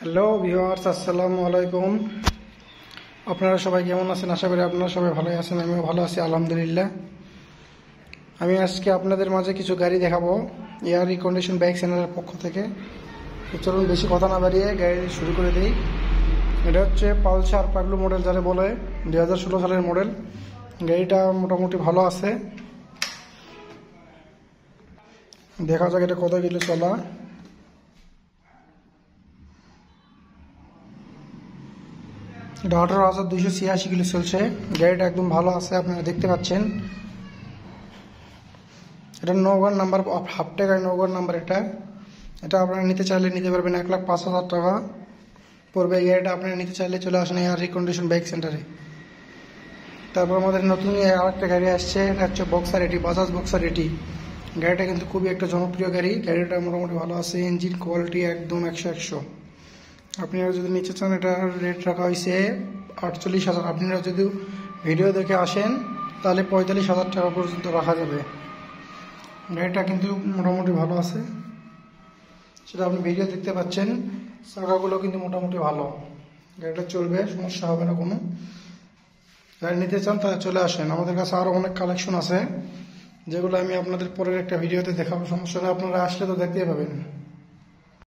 Hello viewers, আসসালামু আলাইকুম। আপনারা সবাই কেমন আছেন? আশা করি আপনারা সবাই ভালোই আছেন। আমিও ভালো আছি, আলহামদুলিল্লাহ। আমি আজকে আপনাদের মাঝে কিছু গাড়ি দেখাবো এয়ার রিকন্ডিশন বাইক চ্যানেলের পক্ষ থেকে। তো চলুন বেশি কথা না বাড়িয়ে গাড়ি শুরু করে দিই। এটা হচ্ছে পালসার পাগলু মডেল, যারা বলে 2016 সালের মডেল। গাড়িটা মোটামুটি ভালো আছে। দেখা যাক এটা কত কিলো চলা। এটা 18,286 কিলো চলছে। গাড়িটা একদম ভালো আছে, আপনারা দেখতে পাচ্ছেন। এটা নওগাঁর নাম্বার, হাফ টাকায় নওগাঁর নাম্বার। এটা আপনারা নিতে চাইলে নিতে পারবেন। 1,05,000 টাকা পড়বে এই গাড়িটা। আপনারা নিতে চাইলে চলে আসেন এয়ার রিকন্ডিশন বাইক সেন্টারে। তারপর আমাদের নতুন আরেকটা গাড়ি আসছে, এটা হচ্ছে বক্সার এটি, বাজাজ বক্সার এটি। গাড়িটা কিন্তু খুবই একটা জনপ্রিয় গাড়ি। গাড়িটা মোটামুটি ভালো আছে, ইঞ্জিন কোয়ালিটি একদম 100/100। আপনারা যদি নিতে চান, এটার রেট রাখা হয়েছে 48,000। আপনারা যদি ভিডিও দেখে আসেন তাহলে 45,000 টাকা পর্যন্ত রাখা যাবে। গাড়িটা কিন্তু মোটামুটি ভালো আছে, সেটা আপনি ভিডিও দেখতে পাচ্ছেন। চাকাগুলো কিন্তু মোটামুটি ভালো, গাড়িটা চলবে, সমস্যা হবে না কোনো। গাড়ি নিতে চান তাহলে চলে আসেন। আমাদের কাছে আরও অনেক কালেকশন আছে, যেগুলো আমি আপনাদের পরের একটা ভিডিওতে দেখাবো। সমস্যা নেই, আপনারা আসলে তো দেখতেই পাবেন।